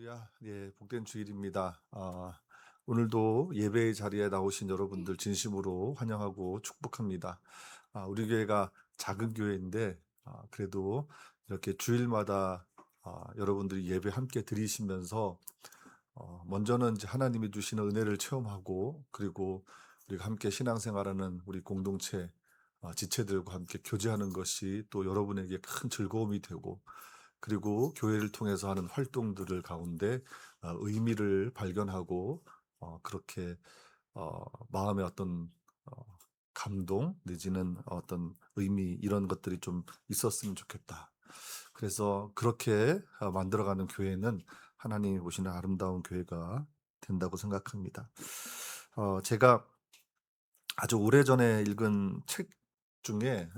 할렐루야. 예, 복된 주일입니다. 오늘도 예배의 자리에 나오신 여러분들 진심으로 환영하고 축복합니다. 우리 교회가 작은 교회인데, 그래도 이렇게 주일마다 여러분들이 예배 함께 드리시면서 먼저는 이제 하나님이 주시는 은혜를 체험하고, 그리고 우리가 함께 신앙생활하는 우리 공동체 지체들과 함께 교제하는 것이 또 여러분에게 큰 즐거움이 되고, 그리고 교회를 통해서 하는 활동들을 가운데 의미를 발견하고 그렇게 마음의 어떤 어, 감동 내지는 어떤 의미 이런 것들이 좀 있었으면 좋겠다. 그래서 그렇게 만들어가는 교회는 하나님이 보시는 아름다운 교회가 된다고 생각합니다. 제가 아주 오래전에 읽은 책 중에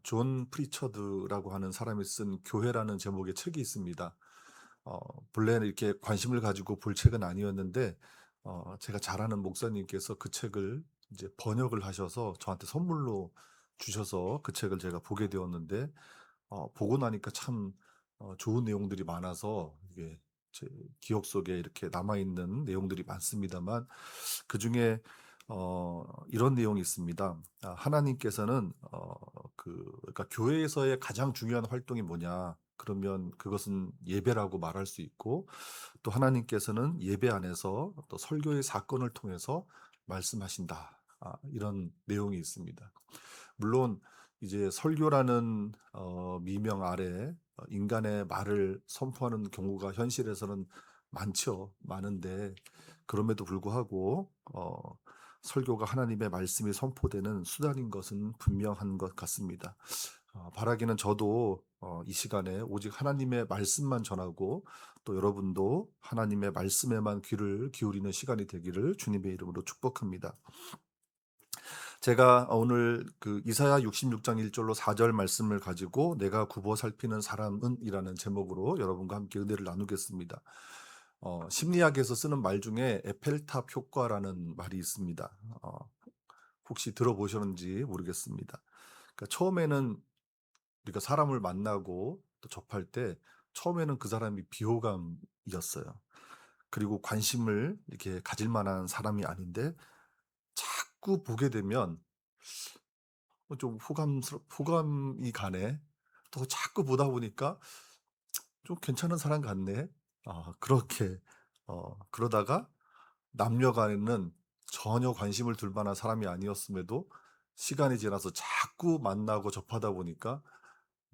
존 프리처드라고 하는 사람이 쓴 교회라는 제목의 책이 있습니다. 본래는 이렇게 관심을 가지고 볼 책은 아니었는데 제가 잘 아는 목사님께서 그 책을 이제 번역을 하셔서 저한테 선물로 주셔서 그 책을 제가 보게 되었는데 보고 나니까 참 좋은 내용들이 많아서 이게 제 기억 속에 이렇게 남아 있는 내용들이 많습니다만 그중에 이런 내용이 있습니다. 하나님께서는 그러니까 교회에서의 가장 중요한 활동이 뭐냐? 그러면 그것은 예배라고 말할 수 있고, 또 하나님께서는 예배 안에서 또 설교의 사건을 통해서 말씀하신다. 이런 내용이 있습니다. 물론 이제 설교라는 미명 아래 인간의 말을 선포하는 경우가 현실에서는 많죠. 많은데 그럼에도 불구하고 설교가 하나님의 말씀이 선포되는 수단인 것은 분명한 것 같습니다. 바라기는 저도 이 시간에 오직 하나님의 말씀만 전하고 또 여러분도 하나님의 말씀에만 귀를 기울이는 시간이 되기를 주님의 이름으로 축복합니다. 제가 오늘 그 이사야 66장 1절로 4절 말씀을 가지고 내가 굽어 살피는 사람은 이라는 제목으로 여러분과 함께 은혜를 나누겠습니다. 심리학에서 쓰는 말 중에 에펠탑 효과라는 말이 있습니다. 혹시 들어보셨는지 모르겠습니다. 그러니까 처음에는 우리가 사람을 만나고 또 접할 때 처음에는 그 사람이 비호감이었어요. 그리고 관심을 이렇게 가질 만한 사람이 아닌데 자꾸 보게 되면 좀 호감이 가네. 또 자꾸 보다 보니까 '좀 괜찮은 사람 같네.' 그렇게 그러다가 남녀 간에는 전혀 관심을 둘 만한 사람이 아니었음에도 시간이 지나서 자꾸 만나고 접하다 보니까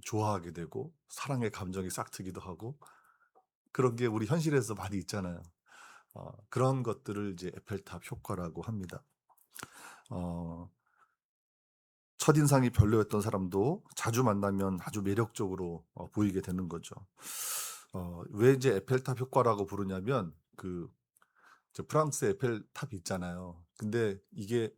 좋아하게 되고 사랑의 감정이 싹트기도 하고 그런 게 우리 현실에서 많이 있잖아요. 그런 것들을 이제 에펠탑 효과라고 합니다. 어 첫인상이 별로였던 사람도 자주 만나면 아주 매력적으로 보이게 되는 거죠. 왜 이제 에펠탑 효과라고 부르냐면 저 프랑스 에펠탑이 있잖아요. 근데 이게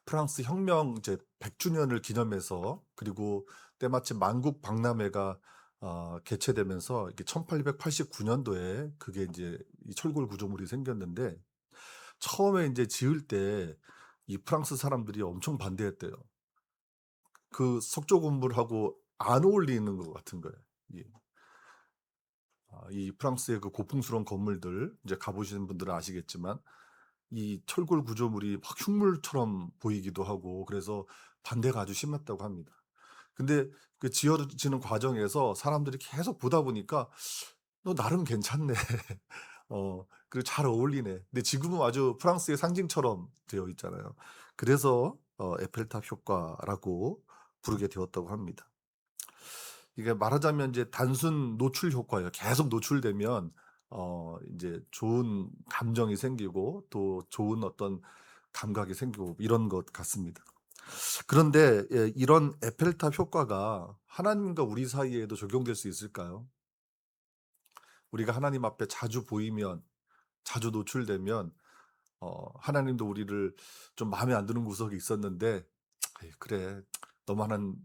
프랑스 혁명 이제 100 주년을 기념해서 그리고 때마침 만국 박람회가 개최되면서 이게 1889 년도에 그게 인제 이 철골 구조물이 생겼는데 처음에 인제 지을 때 이 프랑스 사람들이 엄청 반대했대요. 그 석조 건물하고 안 어울리는 것 같은 거예요. 이 이 프랑스의 그 고풍스러운 건물들 이제 가 보시는 분들은 아시겠지만 이 철골 구조물이 막 흉물처럼 보이기도 하고 그래서 반대가 아주 심했다고 합니다. 근데 그 지어지는 과정에서 사람들이 계속 보다 보니까 '너 나름 괜찮네.' 그리고 '잘 어울리네.' 근데 지금은 아주 프랑스의 상징처럼 되어 있잖아요. 그래서 에펠탑 효과라고 부르게 되었다고 합니다. 이게 말하자면 이제 단순 노출 효과예요. 계속 노출되면 인제 좋은 감정이 생기고 또 좋은 어떤 감각이 생기고 이런 것 같습니다. 그런데 이런 에펠탑 효과가 하나님과 우리 사이에도 적용될 수 있을까요? 우리가 하나님 앞에 자주 보이면 자주 노출되면 하나님도 우리를 좀 마음에 안 드는 구석이 있었는데 '에이 그래. 너만한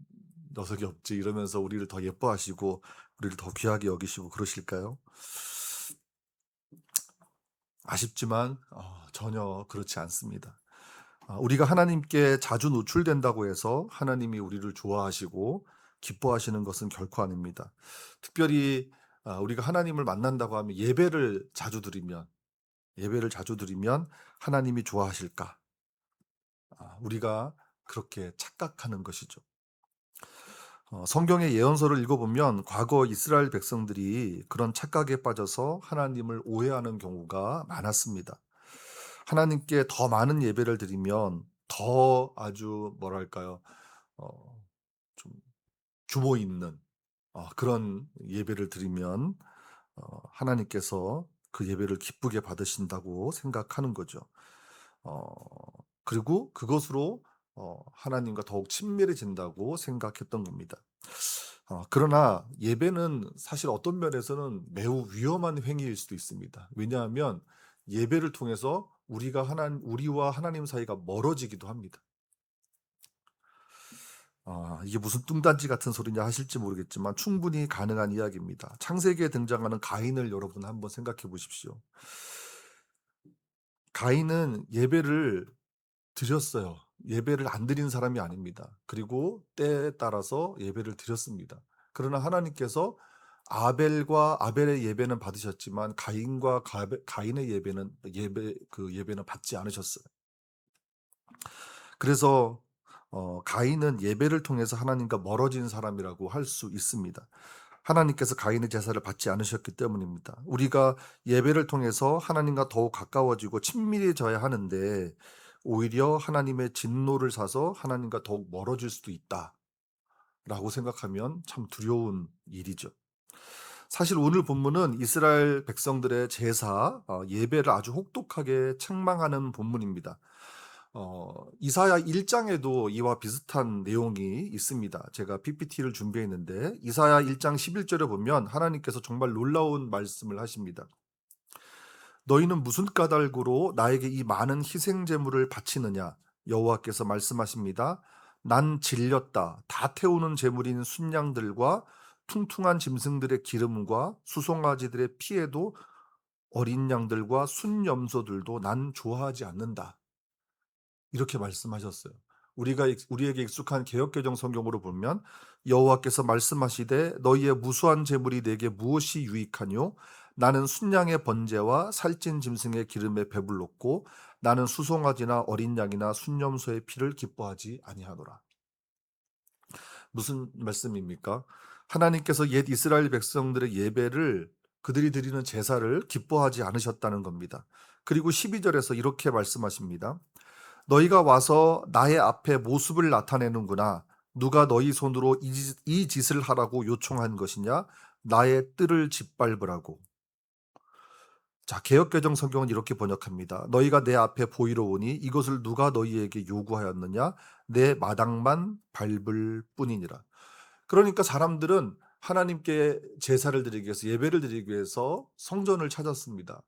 녀석이 없지.' 이러면서 우리를 더 예뻐하시고 우리를 더 귀하게 여기시고 그러실까요? 아쉽지만 전혀 그렇지 않습니다. 우리가 하나님께 자주 노출된다고 해서 하나님이 우리를 좋아하시고 기뻐하시는 것은 결코 아닙니다. 특별히 우리가 하나님을 만난다고 하면 예배를 자주 드리면 하나님이 좋아하실까? 우리가 그렇게 착각하는 것이죠. 성경의 예언서를 읽어보면 과거 이스라엘 백성들이 그런 착각에 빠져서 하나님을 오해하는 경우가 많았습니다. 하나님께 더 많은 예배를 드리면 더 아주 뭐랄까요? 어 좀 규모 있는 그런 예배를 드리면 하나님께서 그 예배를 기쁘게 받으신다고 생각하는 거죠. 어 그리고 그것으로 하나님과 더욱 친밀해진다고 생각했던 겁니다. 그러나 예배는 사실 어떤 면에서는 매우 위험한 행위일 수도 있습니다. 왜냐하면 예배를 통해서 우리와 하나님 사이가 멀어지기도 합니다. 이게 무슨 뚱딴지 같은 소리냐 하실지 모르겠지만 충분히 가능한 이야기입니다. 창세기에 등장하는 가인을 여러분 한번 생각해 보십시오. 가인은 예배를 드렸어요. 예배를 안 드린 사람이 아닙니다. 그리고 때에 따라서 예배를 드렸습니다. 그러나 하나님께서 아벨의 예배는 받으셨지만 가인과 가인의 예배는 받지 않으셨어요. 그래서 가인은 예배를 통해서 하나님과 멀어진 사람이라고 할 수 있습니다. 하나님께서 가인의 제사를 받지 않으셨기 때문입니다. 우리가 예배를 통해서 하나님과 더욱 가까워지고 친밀해져야 하는데 오히려 하나님의 진노를 사서 하나님과 더욱 멀어질 수도 있다라고 생각하면 참 두려운 일이죠. 사실 오늘 본문은 이스라엘 백성들의 제사, 예배를 아주 혹독하게 책망하는 본문입니다. 이사야 1장에도 이와 비슷한 내용이 있습니다. 제가 PPT를 준비했는데 이사야 1장 11절에 보면 하나님께서 정말 놀라운 말씀을 하십니다. 너희는 무슨 까닭으로 나에게 이 많은 희생 제물을 바치느냐? 여호와께서 말씀하십니다. 난 질렸다. 다 태우는 제물인 순양들과 퉁퉁한 짐승들의 기름과 수송아지들의 피에도 어린 양들과 순염소들도 난 좋아하지 않는다. 이렇게 말씀하셨어요. 우리에게 익숙한 개역개정 성경으로 보면 여호와께서 말씀하시되 너희의 무수한 제물이 내게 무엇이 유익하뇨? 나는 순양의 번제와 살찐 짐승의 기름에 배불렀고 나는 수송아지나 어린 양이나 순염소의 피를 기뻐하지 아니하노라. 무슨 말씀입니까? 하나님께서 옛 이스라엘 백성들의 예배를 그들이 드리는 제사를 기뻐하지 않으셨다는 겁니다. 그리고 12절에서 이렇게 말씀하십니다. 너희가 와서 나의 앞에 모습을 나타내는구나. 누가 너희 손으로 이 짓을 하라고 요청한 것이냐? 나의 뜰을 짓밟으라고. 자, 개역개정 성경은 이렇게 번역합니다. 너희가 내 앞에 보이러 오니 이것을 누가 너희에게 요구하였느냐? 내 마당만 밟을 뿐이니라. 그러니까 사람들은 하나님께 제사를 드리기 위해서 예배를 드리기 위해서 성전을 찾았습니다.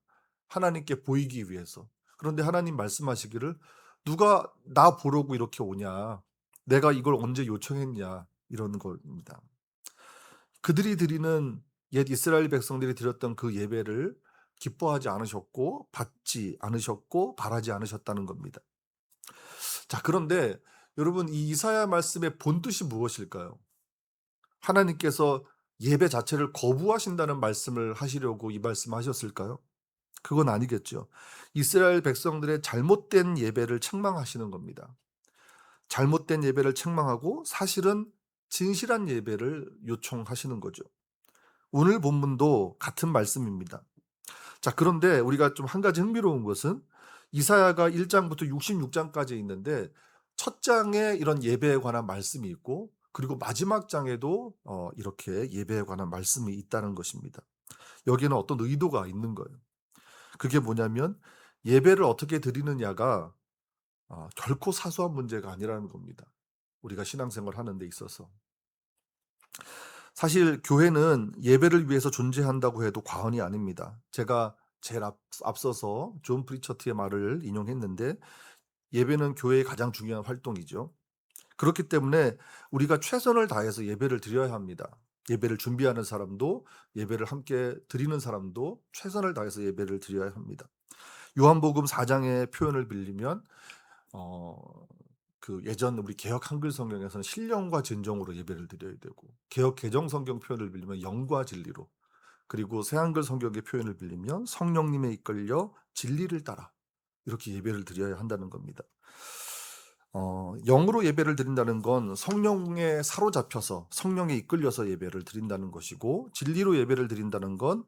하나님께 보이기 위해서. 그런데 하나님 말씀하시기를 누가 나 보려고 이렇게 오냐? 내가 이걸 언제 요청했냐? 이런 겁니다. 그들이 드리는 옛 이스라엘 백성들이 드렸던 그 예배를 기뻐하지 않으셨고 받지 않으셨고 바라지 않으셨다는 겁니다. 자, 그런데 여러분 이 이사야 말씀의 본뜻이 무엇일까요? 하나님께서 예배 자체를 거부하신다는 말씀을 하시려고 이 말씀하셨을까요? 그건 아니겠죠. 이스라엘 백성들의 잘못된 예배를 책망하시는 겁니다. 잘못된 예배를 책망하고 사실은 진실한 예배를 요청하시는 거죠. 오늘 본문도 같은 말씀입니다. 자, 그런데 우리가 좀 한 가지 흥미로운 것은 이사야가 1장부터 66장까지 있는데 첫 장에 이런 예배에 관한 말씀이 있고 그리고 마지막 장에도 이렇게 예배에 관한 말씀이 있다는 것입니다. 여기에는 어떤 의도가 있는 거예요. 그게 뭐냐면 예배를 어떻게 드리느냐가 결코 사소한 문제가 아니라는 겁니다. 우리가 신앙생활 하는 데 있어서. 사실 교회는 예배를 위해서 존재한다고 해도 과언이 아닙니다. 제가 제일 앞서서 존 프리처트의 말을 인용했는데 예배는 교회의 가장 중요한 활동이죠. 그렇기 때문에 우리가 최선을 다해서 예배를 드려야 합니다. 예배를 준비하는 사람도 예배를 함께 드리는 사람도 최선을 다해서 예배를 드려야 합니다. 요한복음 4장의 표현을 빌리면 그 예전 우리 개역 한글 성경에서는 신령과 진정으로 예배를 드려야 되고 개역 개정 성경 표현을 빌리면 영과 진리로 그리고 새한글 성경의 표현을 빌리면 성령님에 이끌려 진리를 따라 이렇게 예배를 드려야 한다는 겁니다. 영으로 예배를 드린다는 건 성령에 사로잡혀서 성령에 이끌려서 예배를 드린다는 것이고, 진리로 예배를 드린다는 건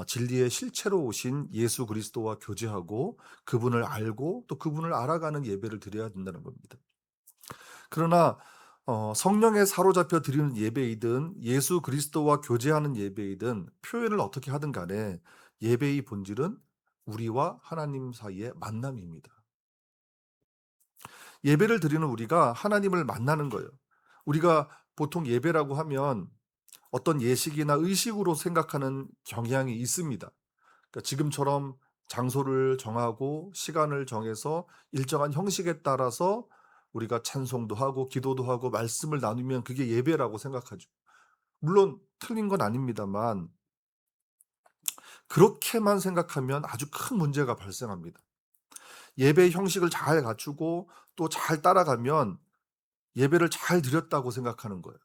진리의 실체로 오신 예수 그리스도와 교제하고 그분을 알고 또 그분을 알아가는 예배를 드려야 된다는 겁니다. 그러나 성령에 사로잡혀 드리는 예배이든 예수 그리스도와 교제하는 예배이든 표현을 어떻게 하든 간에 예배의 본질은 우리와 하나님 사이의 만남입니다. 예배를 드리는 우리가 하나님을 만나는 거예요. 우리가 보통 예배라고 하면 어떤 예식이나 의식으로 생각하는 경향이 있습니다. 그러니까 지금처럼 장소를 정하고 시간을 정해서 일정한 형식에 따라서 우리가 찬송도 하고 기도도 하고 말씀을 나누면 그게 예배라고 생각하죠. 물론 틀린 건 아닙니다만 그렇게만 생각하면 아주 큰 문제가 발생합니다. 예배의 형식을 잘 갖추고 또 잘 따라가면 예배를 잘 드렸다고 생각하는 거예요.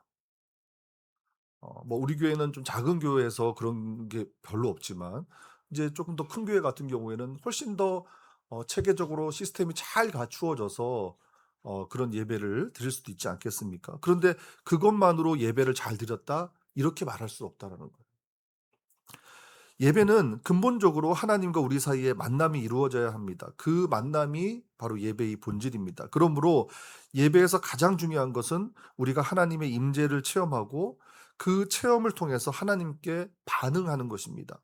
우리 교회는 좀 작은 교회에서 그런 게 별로 없지만 이제 조금 더 큰 교회 같은 경우에는 훨씬 더 체계적으로 시스템이 잘 갖추어져서 그런 예배를 드릴 수도 있지 않겠습니까? 그런데 그것만으로 예배를 잘 드렸다 이렇게 말할 수 없다라는 거예요. 예배는 근본적으로 하나님과 우리 사이에 만남이 이루어져야 합니다. 그 만남이 바로 예배의 본질입니다. 그러므로 예배에서 가장 중요한 것은 우리가 하나님의 임재를 체험하고 그 체험을 통해서 하나님께 반응하는 것입니다.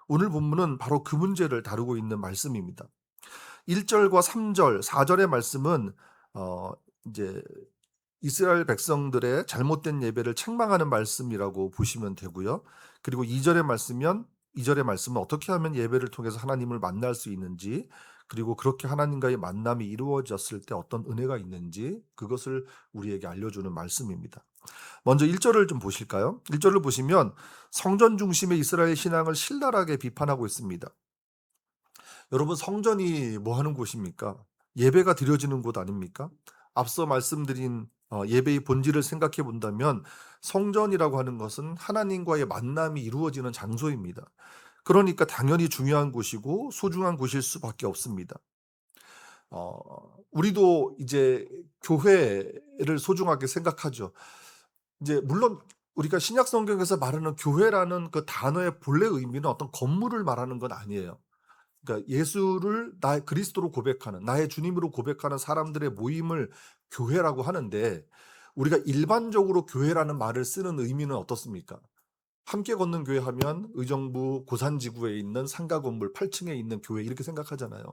오늘 본문은 바로 그 문제를 다루고 있는 말씀입니다. 1절과 3절, 4절의 말씀은 어 이제 이스라엘 백성들의 잘못된 예배를 책망하는 말씀이라고 보시면 되고요. 그리고 2절의 말씀은 어떻게 하면 예배를 통해서 하나님을 만날 수 있는지, 그리고 그렇게 하나님과의 만남이 이루어졌을 때 어떤 은혜가 있는지 그것을 우리에게 알려주는 말씀입니다. 먼저 1절을 좀 보실까요? 1절을 보시면 성전 중심의 이스라엘 신앙을 신랄하게 비판하고 있습니다. 여러분, 성전이 뭐 하는 곳입니까? 예배가 드려지는 곳 아닙니까? 앞서 말씀드린 예배의 본질을 생각해 본다면 성전이라고 하는 것은 하나님과의 만남이 이루어지는 장소입니다. 그러니까 당연히 중요한 곳이고 소중한 곳일 수밖에 없습니다. 우리도 이제 교회를 소중하게 생각하죠. 이제 물론 우리가 신약 성경에서 말하는 교회라는 그 단어의 본래 의미는 어떤 건물을 말하는 건 아니에요. 그러니까 예수를 나의 그리스도로 고백하는, 나의 주님으로 고백하는 사람들의 모임을 교회라고 하는데, 우리가 일반적으로 교회라는 말을 쓰는 의미는 어떻습니까? 함께 걷는 교회 하면 의정부 고산지구에 있는 상가 건물 8층에 있는 교회 이렇게 생각하잖아요.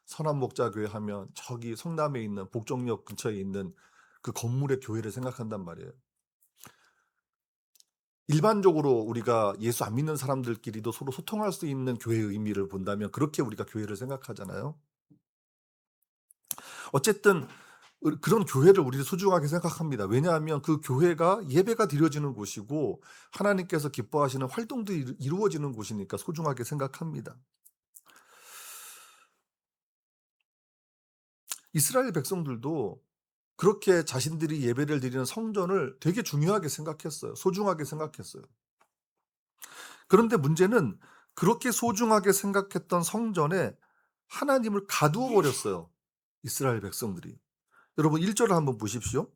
선한목자교회 하면 저기 성남에 있는 복정역 근처에 있는 그 건물의 교회를 생각한단 말이에요. 일반적으로 우리가 예수 안 믿는 사람들끼리도 서로 소통할 수 있는 교회의 의미를 본다면 그렇게 우리가 교회를 생각하잖아요. 어쨌든 그런 교회를 우리는 소중하게 생각합니다. 왜냐하면 그 교회가 예배가 드려지는 곳이고 하나님께서 기뻐하시는 활동들이 이루어지는 곳이니까 소중하게 생각합니다. 이스라엘 백성들도 그렇게 자신들이 예배를 드리는 성전을 되게 중요하게 생각했어요. 소중하게 생각했어요. 그런데 문제는 그렇게 소중하게 생각했던 성전에 하나님을 가두어 버렸어요. 이스라엘 백성들이. 여러분 1절을 한번 보십시오.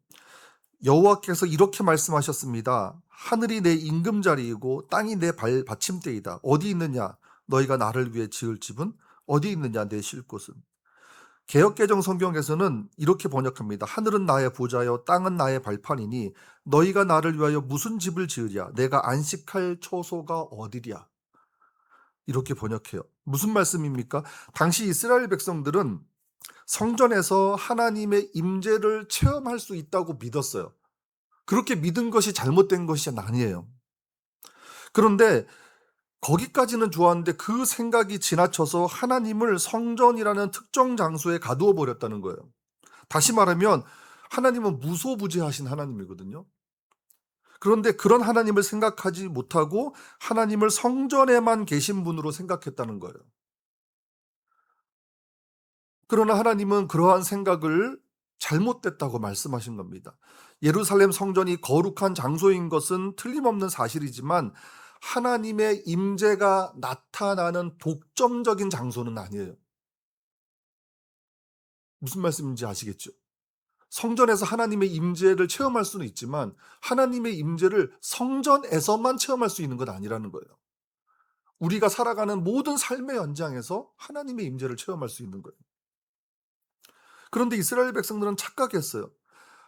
여호와께서 이렇게 말씀하셨습니다. 하늘이 내 임금자리이고 땅이 내 발 받침대이다. 어디 있느냐? 너희가 나를 위해 지을 집은 어디 있느냐? 내 쉴 곳은. 개역개정 성경에서는 이렇게 번역합니다. 하늘은 나의 보좌여 땅은 나의 발판이니 너희가 나를 위하여 무슨 집을 지으랴? 내가 안식할 처소가 어디랴? 이렇게 번역해요. 무슨 말씀입니까? 당시 이스라엘 백성들은 성전에서 하나님의 임재를 체험할 수 있다고 믿었어요. 그렇게 믿은 것이 잘못된 것이 아니에요. 그런데 거기까지는 좋았는데 그 생각이 지나쳐서 하나님을 성전이라는 특정 장소에 가두어 버렸다는 거예요. 다시 말하면 하나님은 무소부재하신 하나님이거든요. 그런데 그런 하나님을 생각하지 못하고 하나님을 성전에만 계신 분으로 생각했다는 거예요. 그러나 하나님은 그러한 생각을 잘못됐다고 말씀하신 겁니다. 예루살렘 성전이 거룩한 장소인 것은 틀림없는 사실이지만 하나님의 임재가 나타나는 독점적인 장소는 아니에요. 무슨 말씀인지 아시겠죠? 성전에서 하나님의 임재를 체험할 수는 있지만 하나님의 임재를 성전에서만 체험할 수 있는 건 아니라는 거예요. 우리가 살아가는 모든 삶의 연장에서 하나님의 임재를 체험할 수 있는 거예요. 그런데 이스라엘 백성들은 착각했어요.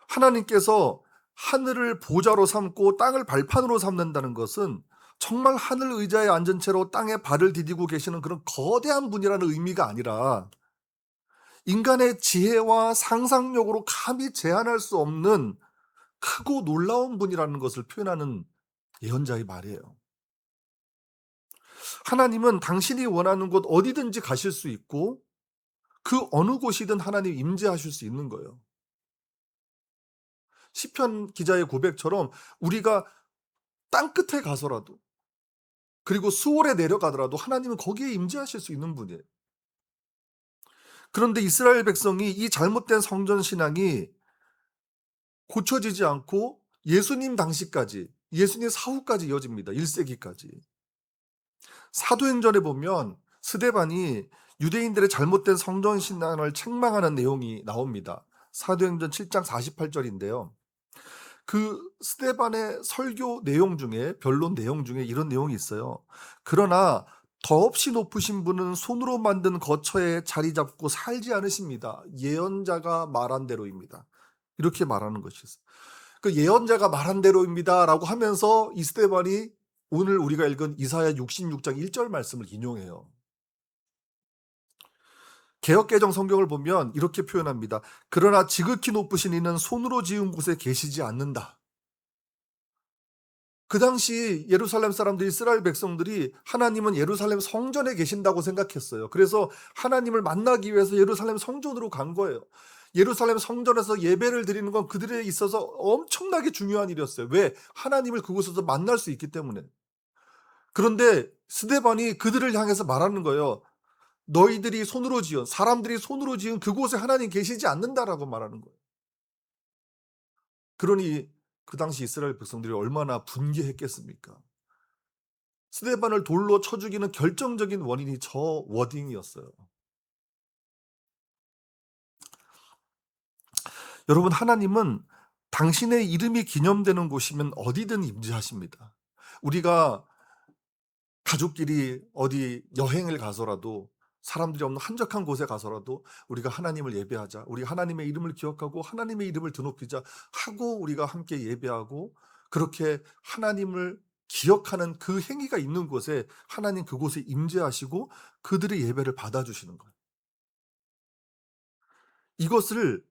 하나님께서 하늘을 보좌로 삼고 땅을 발판으로 삼는다는 것은 정말 하늘 의자에 앉은 채로 땅에 발을 디디고 계시는 그런 거대한 분이라는 의미가 아니라 인간의 지혜와 상상력으로 감히 제한할 수 없는 크고 놀라운 분이라는 것을 표현하는 예언자의 말이에요. 하나님은 당신이 원하는 곳 어디든지 가실 수 있고 그 어느 곳이든 하나님 임재하실 수 있는 거예요. 시편 기자의 고백처럼 우리가 땅끝에 가서라도 그리고 수월에 내려가더라도 하나님은 거기에 임재하실 수 있는 분이에요. 그런데 이스라엘 백성이 이 잘못된 성전 신앙이 고쳐지지 않고 예수님 당시까지, 예수님 사후까지 이어집니다. 1세기까지. 사도행전에 보면 스데반이 유대인들의 잘못된 성전 신앙을 책망하는 내용이 나옵니다. 사도행전 7장 48절인데요. 그 스데반의 설교 내용 중에, 변론 내용 중에 이런 내용이 있어요. 그러나 더없이 높으신 분은 손으로 만든 거처에 자리 잡고 살지 않으십니다. 예언자가 말한 대로입니다. 이렇게 말하는 것이었어요. 그 예언자가 말한 대로입니다라고 하면서 이 스데반이 오늘 우리가 읽은 이사야 66장 1절 말씀을 인용해요. 개역개정 성경을 보면 이렇게 표현합니다. 그러나 지극히 높으신 이는 손으로 지은 곳에 계시지 않는다. 그 당시 예루살렘 사람들이, 이스라엘 백성들이 하나님은 예루살렘 성전에 계신다고 생각했어요. 그래서 하나님을 만나기 위해서 예루살렘 성전으로 간 거예요. 예루살렘 성전에서 예배를 드리는 건 그들에 있어서 엄청나게 중요한 일이었어요. 왜? 하나님을 그곳에서 만날 수 있기 때문에. 그런데 스데반이 그들을 향해서 말하는 거예요. 너희들이 손으로 지은, 사람들이 손으로 지은 그곳에 하나님 계시지 않는다라고 말하는 거예요. 그러니 그 당시 이스라엘 백성들이 얼마나 분개했겠습니까? 스데반을 돌로 쳐 죽이는 결정적인 원인이 저 워딩이었어요. 여러분, 하나님은 당신의 이름이 기념되는 곳이면 어디든 임재하십니다. 우리가 가족끼리 어디 여행을 가서라도, 사람들이 없는 한적한 곳에 가서라도 우리가 하나님을 예배하자, 우리 하나님의 이름을 기억하고 하나님의 이름을 드높이자 하고 우리가 함께 예배하고, 그렇게 하나님을 기억하는 그 행위가 있는 곳에 하나님 그곳에 임재하시고 그들의 예배를 받아주시는 거예요. 이것을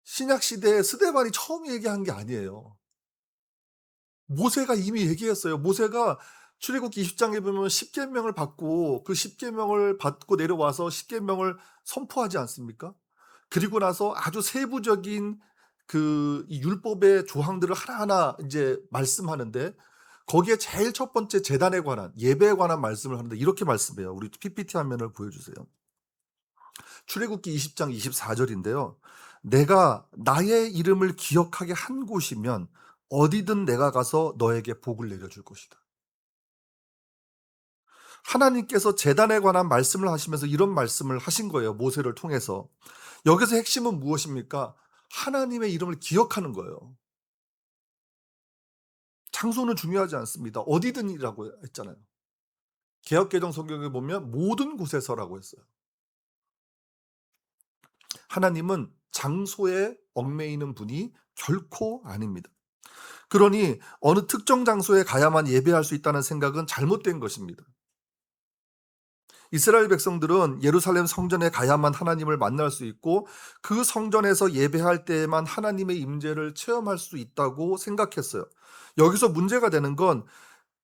신약 시대에 스데반이 처음 얘기한 게 아니에요. 모세가 이미 얘기했어요. 모세가 출애굽기 20장에 보면 10계명을 받고 그 10계명을 받고 내려와서 10계명을 선포하지 않습니까? 그리고 나서 아주 세부적인 이 율법의 조항들을 하나하나 이제 말씀하는데, 거기에 제일 첫 번째 제단에 관한, 예배에 관한 말씀을 하는데 이렇게 말씀해요. 우리 PPT 화면을 보여주세요. 출애굽기 20장 24절인데요. 내가 나의 이름을 기억하게 한 곳이면 어디든 내가 가서 너에게 복을 내려줄 것이다. 하나님께서 제단에 관한 말씀을 하시면서 이런 말씀을 하신 거예요. 모세를 통해서. 여기서 핵심은 무엇입니까? 하나님의 이름을 기억하는 거예요. 장소는 중요하지 않습니다. 어디든이라고 했잖아요. 개역개정 성경에 보면 모든 곳에서라고 했어요. 하나님은 장소에 얽매이는 분이 결코 아닙니다. 그러니 어느 특정 장소에 가야만 예배할 수 있다는 생각은 잘못된 것입니다. 이스라엘 백성들은 예루살렘 성전에 가야만 하나님을 만날 수 있고 그 성전에서 예배할 때에만 하나님의 임재를 체험할 수 있다고 생각했어요. 여기서 문제가 되는 건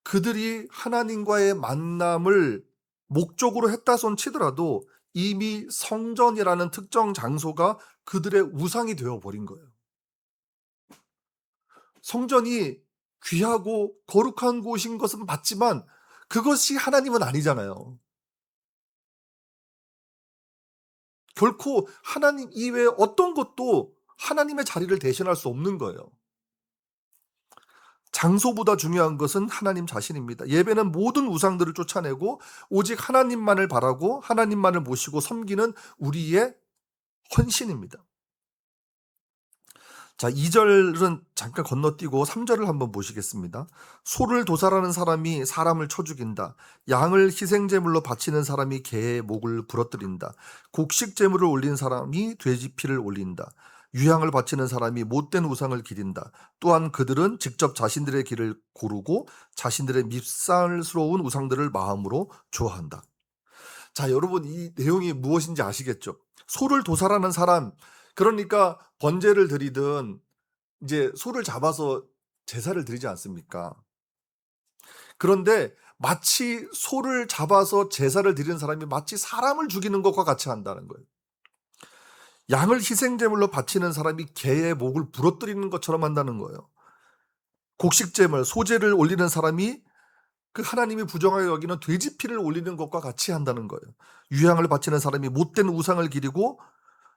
그들이 하나님과의 만남을 목적으로 했다 손 치더라도 이미 성전이라는 특정 장소가 그들의 우상이 되어 버린 거예요. 성전이 귀하고 거룩한 곳인 것은 맞지만 그것이 하나님은 아니잖아요. 결코 하나님 이외에 어떤 것도 하나님의 자리를 대신할 수 없는 거예요. 장소보다 중요한 것은 하나님 자신입니다. 예배는 모든 우상들을 쫓아내고 오직 하나님만을 바라고 하나님만을 모시고 섬기는 우리의 헌신입니다. 자, 2절은 잠깐 건너뛰고 3절을 한번 보시겠습니다. 소를 도살하는 사람이 사람을 쳐 죽인다. 양을 희생제물로 바치는 사람이 개의 목을 부러뜨린다. 곡식제물을 올린 사람이 돼지 피를 올린다. 유향을 바치는 사람이 못된 우상을 기린다. 또한 그들은 직접 자신들의 길을 고르고 자신들의 밉살스러운 우상들을 마음으로 좋아한다. 자, 여러분, 이 내용이 무엇인지 아시겠죠? 소를 도살하는 사람, 그러니까 번제를 드리든 이제 소를 잡아서 제사를 드리지 않습니까? 그런데 마치 소를 잡아서 제사를 드리는 사람이 마치 사람을 죽이는 것과 같이 한다는 거예요. 양을 희생제물로 바치는 사람이 개의 목을 부러뜨리는 것처럼 한다는 거예요. 곡식제물, 소제를 올리는 사람이 그 하나님이 부정하게 여기는 돼지 피를 올리는 것과 같이 한다는 거예요. 유향을 바치는 사람이 못된 우상을 기리고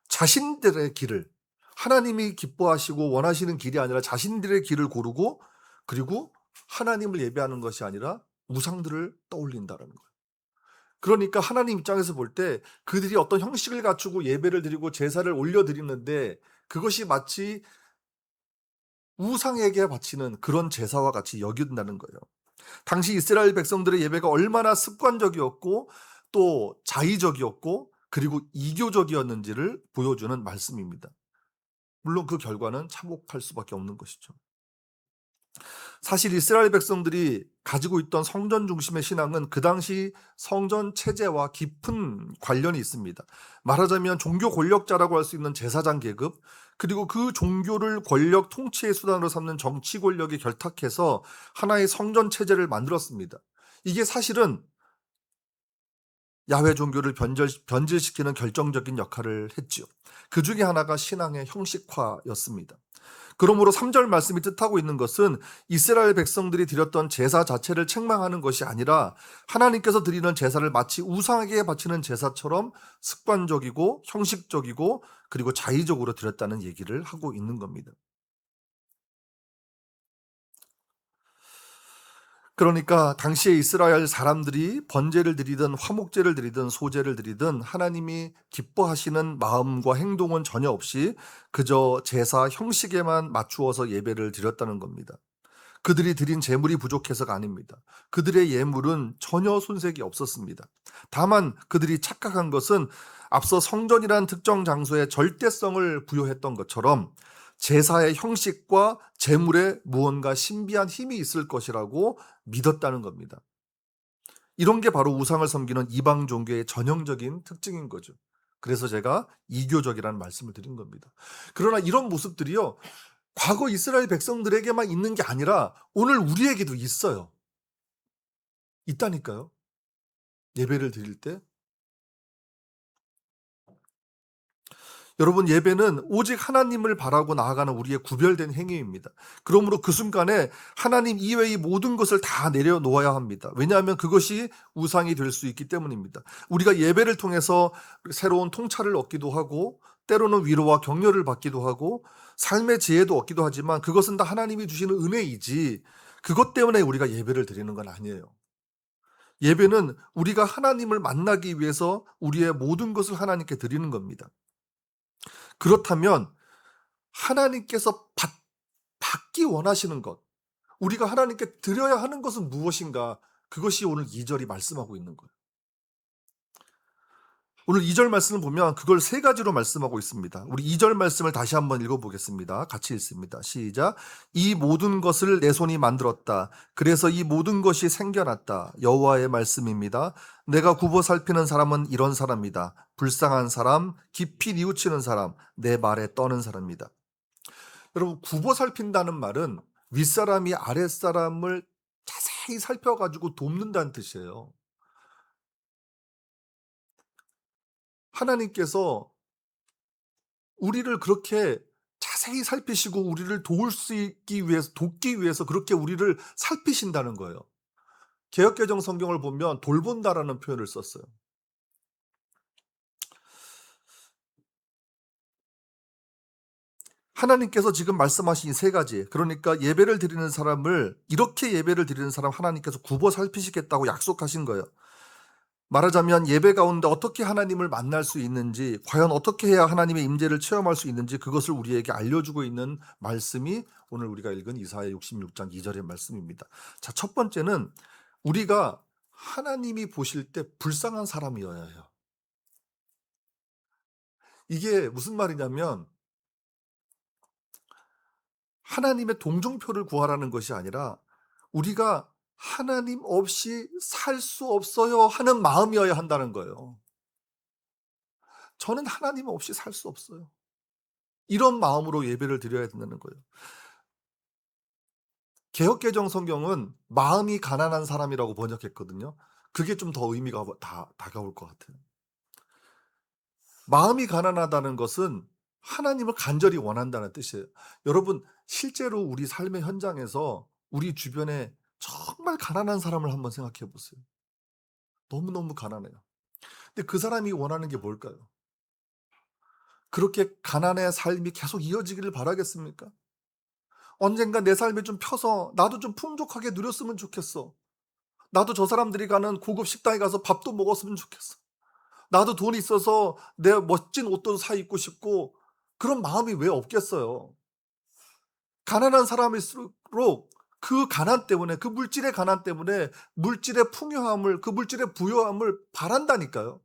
자신들의 길을, 하나님이 기뻐하시고 원하시는 길이 아니라 자신들의 길을 고르고, 그리고 하나님을 예배하는 것이 아니라 우상들을 떠올린다는 거예요. 그러니까 하나님 입장에서 볼 때 그들이 어떤 형식을 갖추고 예배를 드리고 제사를 올려드리는데 그것이 마치 우상에게 바치는 그런 제사와 같이 여긴다는 거예요. 당시 이스라엘 백성들의 예배가 얼마나 습관적이었고 또 자의적이었고 그리고 이교적이었는지를 보여주는 말씀입니다. 물론 그 결과는 참혹할 수밖에 없는 것이죠. 사실 이스라엘 백성들이 가지고 있던 성전 중심의 신앙은 그 당시 성전 체제와 깊은 관련이 있습니다. 말하자면 종교 권력자라고 할 수 있는 제사장 계급, 그리고 그 종교를 권력 통치의 수단으로 삼는 정치 권력이 결탁해서 하나의 성전 체제를 만들었습니다. 이게 사실은 야훼 종교를 변질시키는 결정적인 역할을 했지요. 그 중에 하나가 신앙의 형식화였습니다. 그러므로 3절 말씀이 뜻하고 있는 것은 이스라엘 백성들이 드렸던 제사 자체를 책망하는 것이 아니라 하나님께서 드리는 제사를 마치 우상에게 바치는 제사처럼 습관적이고 형식적이고 그리고 자의적으로 드렸다는 얘기를 하고 있는 겁니다. 그러니까 당시에 이스라엘 사람들이 번제를 드리든 화목제를 드리든 소제를 드리든 하나님이 기뻐하시는 마음과 행동은 전혀 없이 그저 제사 형식에만 맞추어서 예배를 드렸다는 겁니다. 그들이 드린 제물이 부족해서가 아닙니다. 그들의 예물은 전혀 손색이 없었습니다. 다만 그들이 착각한 것은 앞서 성전이란 특정 장소에 절대성을 부여했던 것처럼 제사의 형식과 제물에 무언가 신비한 힘이 있을 것이라고 믿었다는 겁니다. 이런 게 바로 우상을 섬기는 이방 종교의 전형적인 특징인 거죠. 그래서 제가 이교적이라는 말씀을 드린 겁니다. 그러나 이런 모습들이요, 과거 이스라엘 백성들에게만 있는 게 아니라 오늘 우리에게도 있어요. 있다니까요. 예배를 드릴 때. 여러분, 예배는 오직 하나님을 바라고 나아가는 우리의 구별된 행위입니다. 그러므로 그 순간에 하나님 이외의 모든 것을 다 내려놓아야 합니다. 왜냐하면 그것이 우상이 될 수 있기 때문입니다. 우리가 예배를 통해서 새로운 통찰을 얻기도 하고 때로는 위로와 격려를 받기도 하고 삶의 지혜도 얻기도 하지만 그것은 다 하나님이 주시는 은혜이지 그것 때문에 우리가 예배를 드리는 건 아니에요. 예배는 우리가 하나님을 만나기 위해서 우리의 모든 것을 하나님께 드리는 겁니다. 그렇다면 하나님께서 받기 원하시는 것, 우리가 하나님께 드려야 하는 것은 무엇인가? 그것이 오늘 2절이 말씀하고 있는 거예요. 오늘 2절 말씀을 보면 그걸 세 가지로 말씀하고 있습니다. 우리 2절 말씀을 다시 한번 읽어보겠습니다. 같이 읽습니다. 시작. 이 모든 것을 내 손이 만들었다. 그래서 이 모든 것이 생겨났다. 여호와의 말씀입니다. 내가 굽어 살피는 사람은 이런 사람이다. 불쌍한 사람, 깊이 뉘우치는 사람, 내 말에 떠는 사람이다. 여러분, 굽어 살핀다는 말은 윗사람이 아랫사람을 자세히 살펴가지고 돕는다는 뜻이에요. 하나님께서 우리를 그렇게 자세히 살피시고 우리를 돕기 위해서 그렇게 우리를 살피신다는 거예요. 개역개정 성경을 보면 돌본다라는 표현을 썼어요. 하나님께서 지금 말씀하신 이 세 가지, 그러니까 예배를 드리는 사람을, 이렇게 예배를 드리는 사람 하나님께서 굽어 살피시겠다고 약속하신 거예요. 말하자면 예배 가운데 어떻게 하나님을 만날 수 있는지, 과연 어떻게 해야 하나님의 임재를 체험할 수 있는지, 그것을 우리에게 알려주고 있는 말씀이 오늘 우리가 읽은 이사야 66장 2절의 말씀입니다. 자, 첫 번째는 우리가 하나님이 보실 때 불쌍한 사람이어야 해요. 이게 무슨 말이냐면 하나님의 동정표를 구하라는 것이 아니라 우리가 하나님 없이 살 수 없어요 하는 마음이어야 한다는 거예요. 저는 하나님 없이 살 수 없어요. 이런 마음으로 예배를 드려야 된다는 거예요. 개역개정 성경은 마음이 가난한 사람이라고 번역했거든요. 그게 좀 더 의미가 다가올 것 같아요. 마음이 가난하다는 것은 하나님을 간절히 원한다는 뜻이에요. 여러분, 실제로 우리 삶의 현장에서 우리 주변에 정말 가난한 사람을 한번 생각해 보세요. 너무너무 가난해요. 근데 그 사람이 원하는 게 뭘까요? 그렇게 가난의 삶이 계속 이어지기를 바라겠습니까? 언젠가 내 삶이 좀 펴서 나도 좀 풍족하게 누렸으면 좋겠어. 나도 저 사람들이 가는 고급 식당에 가서 밥도 먹었으면 좋겠어. 나도 돈이 있어서 내 멋진 옷도 사 입고 싶고, 그런 마음이 왜 없겠어요. 가난한 사람일수록 그 가난 때문에, 그 물질의 가난 때문에 물질의 풍요함을, 그 물질의 부요함을 바란다니까요.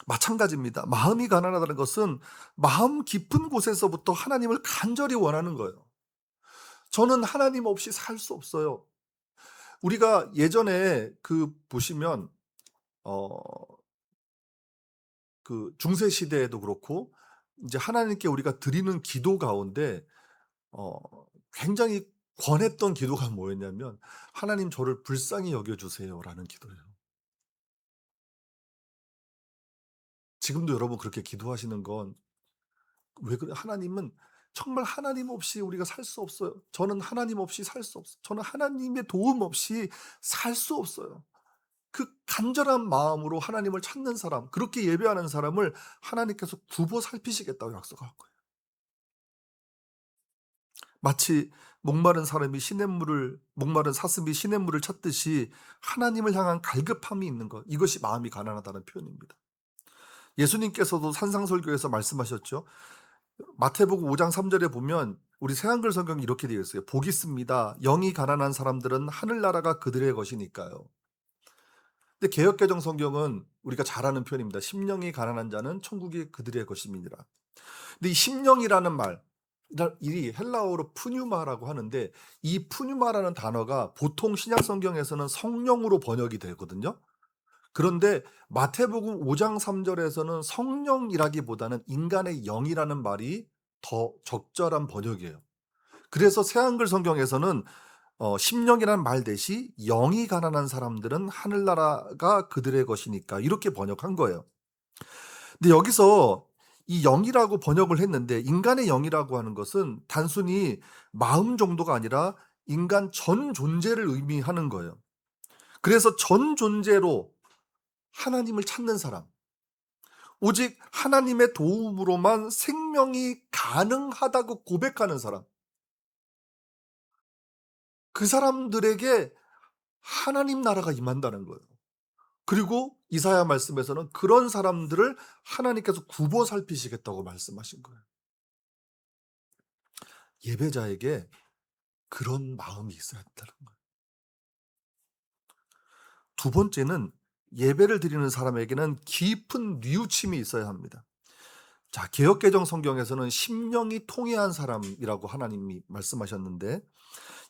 마찬가지입니다. 마음이 가난하다는 것은 마음 깊은 곳에서부터 하나님을 간절히 원하는 거예요. 저는 하나님 없이 살 수 없어요. 우리가 예전에 보시면 어 중세 시대에도 그렇고 이제 하나님께 우리가 드리는 기도 가운데 어 굉장히 권했던 기도가 뭐였냐면 "하나님 저를 불쌍히 여겨 주세요."라는 기도예요. 지금도 여러분 그렇게 기도하시는 건 왜 그래, 하나님은 정말 하나님 없이 우리가 살 수 없어요. 저는 하나님 없이 살 수 없어요. 저는 하나님의 도움 없이 살 수 없어요. 그 간절한 마음으로 하나님을 찾는 사람, 그렇게 예배하는 사람을 하나님께서 굽어 살피시겠다고 약속한 거예요. 마치 목마른 사슴이 시냇물을 찾듯이 하나님을 향한 갈급함이 있는 것, 이것이 마음이 가난하다는 표현입니다. 예수님께서도 산상설교에서 말씀하셨죠. 마태복음 5장 3절에 보면 우리 새한글 성경이 이렇게 되어 있어요. 복이 있습니다. 영이 가난한 사람들은 하늘나라가 그들의 것이니까요. 근데 개역개정 성경은 우리가 잘 아는 표현입니다. 심령이 가난한 자는 천국이 그들의 것임이니라. 근데 이 심령이라는 말, 이 헬라어로 푸뉴마라고 하는데, 이 푸뉴마라는 단어가 보통 신약 성경에서는 성령으로 번역이 되거든요. 그런데 마태복음 5장 3절에서는 성령이라기보다는 인간의 영이라는 말이 더 적절한 번역이에요. 그래서 새한글 성경에서는 심령이라는 말 대신 영이 가난한 사람들은 하늘나라가 그들의 것이니까 이렇게 번역한 거예요. 근데 여기서 이 영이라고 번역을 했는데, 인간의 영이라고 하는 것은 단순히 마음 정도가 아니라 인간 전 존재를 의미하는 거예요. 그래서 전 존재로 하나님을 찾는 사람, 오직 하나님의 도움으로만 생명이 가능하다고 고백하는 사람, 그 사람들에게 하나님 나라가 임한다는 거예요. 그리고 이사야 말씀에서는 그런 사람들을 하나님께서 굽어 살피시겠다고 말씀하신 거예요. 예배자에게 그런 마음이 있어야 한다는 거예요. 두 번째는 예배를 드리는 사람에게는 깊은 뉘우침이 있어야 합니다. 자, 개역개정 성경에서는 심령이 통회한 사람이라고 하나님이 말씀하셨는데,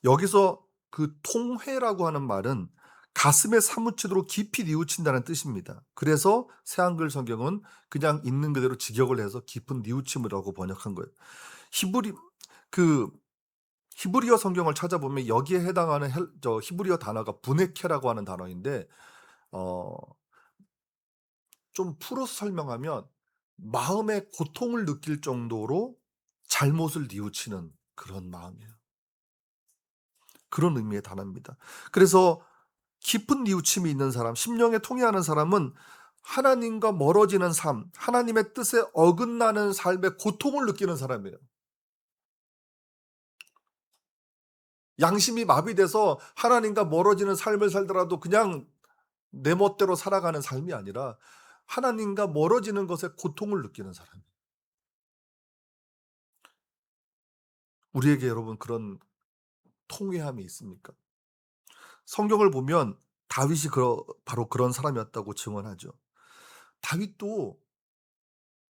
여기서 그 통회라고 하는 말은 가슴에 사무치도록 깊이 뉘우친다는 뜻입니다. 그래서 새한글 성경은 그냥 있는 그대로 직역을 해서 깊은 뉘우침이라고 번역한 거예요. 히브리 그 히브리어 성경을 찾아보면 여기에 해당하는 히브리어 단어가 브네케라고 하는 단어인데, 어 좀 풀어서 설명하면 마음의 고통을 느낄 정도로 잘못을 뉘우치는 그런 마음이에요. 그런 의미의 단어입니다. 그래서 깊은 뉘우침이 있는 사람, 심령에 통해하는 사람은 하나님과 멀어지는 삶, 하나님의 뜻에 어긋나는 삶의 고통을 느끼는 사람이에요. 양심이 마비돼서 하나님과 멀어지는 삶을 살더라도 그냥 내 멋대로 살아가는 삶이 아니라 하나님과 멀어지는 것에 고통을 느끼는 사람이에요. 우리에게 여러분 그런 통회함이 있습니까? 성경을 보면 다윗이 바로 그런 사람이었다고 증언하죠. 다윗도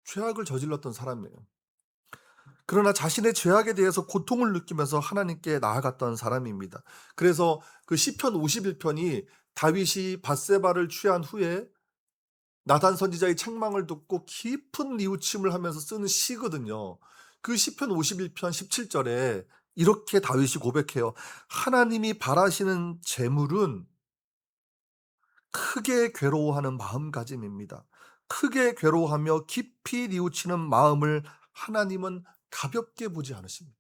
죄악을 저질렀던 사람이에요. 그러나 자신의 죄악에 대해서 고통을 느끼면서 하나님께 나아갔던 사람입니다. 그래서 그 시편 51편이 다윗이 밧세바를 취한 후에 나단 선지자의 책망을 듣고 깊은 뉘우침을 하면서 쓰는 시거든요. 그 시편 51편 17절에 이렇게 다윗이 고백해요. 하나님이 바라시는 재물은 크게 괴로워하는 마음가짐입니다. 크게 괴로워하며 깊이 뉘우치는 마음을 하나님은 가볍게 보지 않으십니다.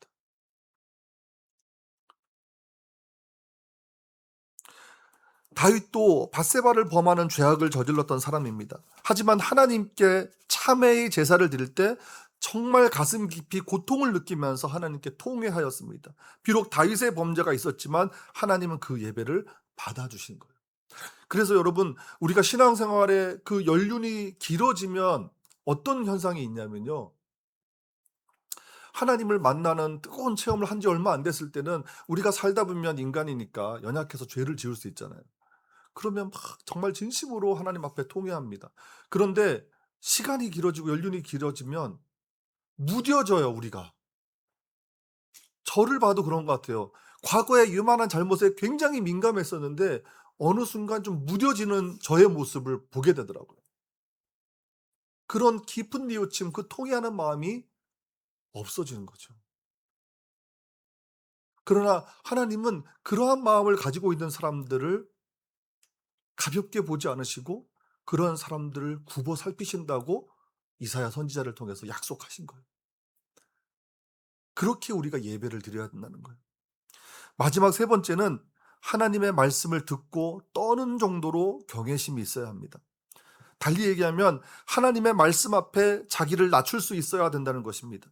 다윗도 밧세바를 범하는 죄악을 저질렀던 사람입니다. 하지만 하나님께 참회의 제사를 드릴 때 정말 가슴 깊이 고통을 느끼면서 하나님께 통회하였습니다. 비록 다윗의 범죄가 있었지만 하나님은 그 예배를 받아주신 거예요. 그래서 여러분, 우리가 신앙생활에 그 연륜이 길어지면 어떤 현상이 있냐면요. 하나님을 만나는 뜨거운 체험을 한 지 얼마 안 됐을 때는 우리가 살다 보면 인간이니까 연약해서 죄를 지을 수 있잖아요. 그러면 막 정말 진심으로 하나님 앞에 통회합니다. 그런데 시간이 길어지고 연륜이 길어지면 무뎌져요, 우리가. 저를 봐도 그런 것 같아요. 과거에 유만한 잘못에 굉장히 민감했었는데 어느 순간 좀 무뎌지는 저의 모습을 보게 되더라고요. 그런 깊은 뉘우침, 그 통회하는 마음이 없어지는 거죠. 그러나 하나님은 그러한 마음을 가지고 있는 사람들을 가볍게 보지 않으시고 그런 사람들을 굽어 살피신다고 이사야 선지자를 통해서 약속하신 거예요. 그렇게 우리가 예배를 드려야 된다는 거예요. 마지막 세 번째는 하나님의 말씀을 듣고 떠는 정도로 경외심이 있어야 합니다. 달리 얘기하면 하나님의 말씀 앞에 자기를 낮출 수 있어야 된다는 것입니다.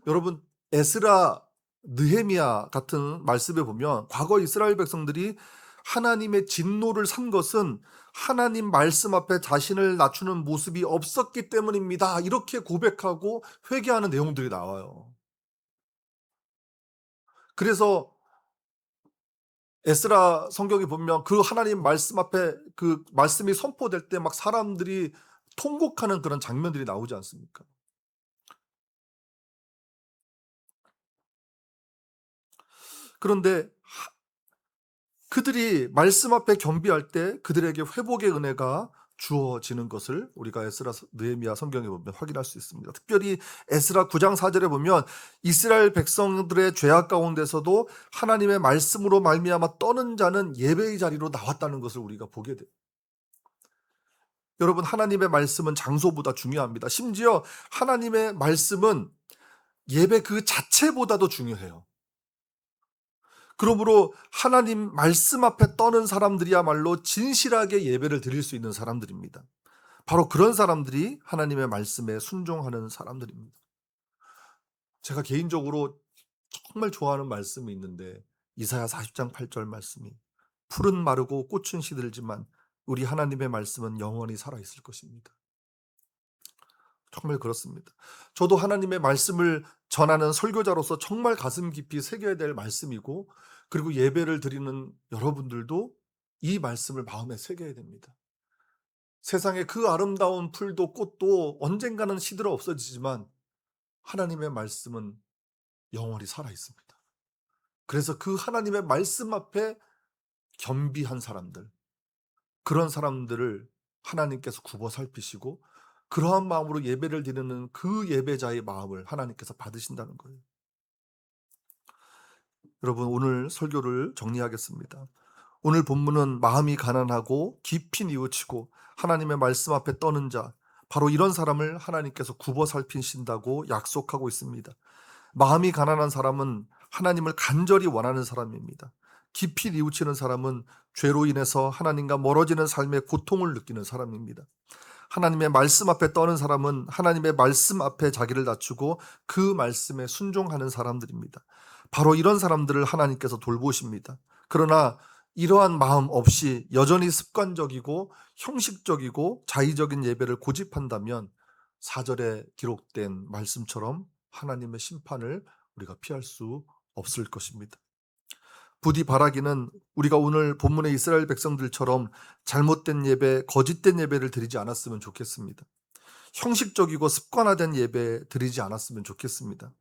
여러분, 에스라, 느헤미야 같은 말씀에 보면 과거 이스라엘 백성들이 하나님의 진노를 산 것은 하나님 말씀 앞에 자신을 낮추는 모습이 없었기 때문입니다. 이렇게 고백하고 회개하는 내용들이 나와요. 그래서 에스라 성경에 보면 그 하나님 말씀 앞에 그 말씀이 선포될 때 막 사람들이 통곡하는 그런 장면들이 나오지 않습니까? 그런데 그들이 말씀 앞에 겸비할 때 그들에게 회복의 은혜가 주어지는 것을 우리가 에스라, 느헤미야 성경에 보면 확인할 수 있습니다. 특별히 에스라 9장 4절에 보면 이스라엘 백성들의 죄악 가운데서도 하나님의 말씀으로 말미암아 떠는 자는 예배의 자리로 나왔다는 것을 우리가 보게 돼요. 여러분, 하나님의 말씀은 장소보다 중요합니다. 심지어 하나님의 말씀은 예배 그 자체보다도 중요해요. 그러므로 하나님 말씀 앞에 떠는 사람들이야말로 진실하게 예배를 드릴 수 있는 사람들입니다. 바로 그런 사람들이 하나님의 말씀에 순종하는 사람들입니다. 제가 개인적으로 정말 좋아하는 말씀이 있는데 이사야 40장 8절 말씀이 풀은 마르고 꽃은 시들지만 우리 하나님의 말씀은 영원히 살아있을 것입니다. 정말 그렇습니다. 저도 하나님의 말씀을 전하는 설교자로서 정말 가슴 깊이 새겨야 될 말씀이고, 그리고 예배를 드리는 여러분들도 이 말씀을 마음에 새겨야 됩니다. 세상에 그 아름다운 풀도 꽃도 언젠가는 시들어 없어지지만 하나님의 말씀은 영원히 살아 있습니다. 그래서 그 하나님의 말씀 앞에 겸비한 사람들, 그런 사람들을 하나님께서 굽어 살피시고 그러한 마음으로 예배를 드리는 그 예배자의 마음을 하나님께서 받으신다는 거예요. 여러분, 오늘 설교를 정리하겠습니다. 오늘 본문은 마음이 가난하고 깊이 뉘우치고 하나님의 말씀 앞에 떠는 자, 바로 이런 사람을 하나님께서 굽어 살피신다고 약속하고 있습니다. 마음이 가난한 사람은 하나님을 간절히 원하는 사람입니다. 깊이 뉘우치는 사람은 죄로 인해서 하나님과 멀어지는 삶의 고통을 느끼는 사람입니다. 하나님의 말씀 앞에 떠는 사람은 하나님의 말씀 앞에 자기를 낮추고 그 말씀에 순종하는 사람들입니다. 바로 이런 사람들을 하나님께서 돌보십니다. 그러나 이러한 마음 없이 여전히 습관적이고 형식적이고 자의적인 예배를 고집한다면 4절에 기록된 말씀처럼 하나님의 심판을 우리가 피할 수 없을 것입니다. 부디 바라기는 우리가 오늘 본문의 이스라엘 백성들처럼 잘못된 예배, 거짓된 예배를 드리지 않았으면 좋겠습니다. 형식적이고 습관화된 예배 드리지 않았으면 좋겠습니다.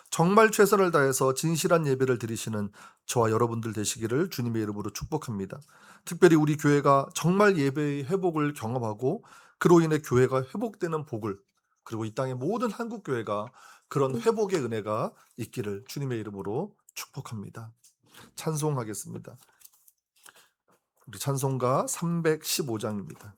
정말 최선을 다해서 진실한 예배를 드리시는 저와 여러분들 되시기를 주님의 이름으로 축복합니다. 특별히 우리 교회가 정말 예배의 회복을 경험하고 그로 인해 교회가 회복되는 복을, 그리고 이 땅의 모든 한국 교회가 그런 회복의 은혜가 있기를 주님의 이름으로 축복합니다. 찬송하겠습니다. 우리 찬송가 315장입니다.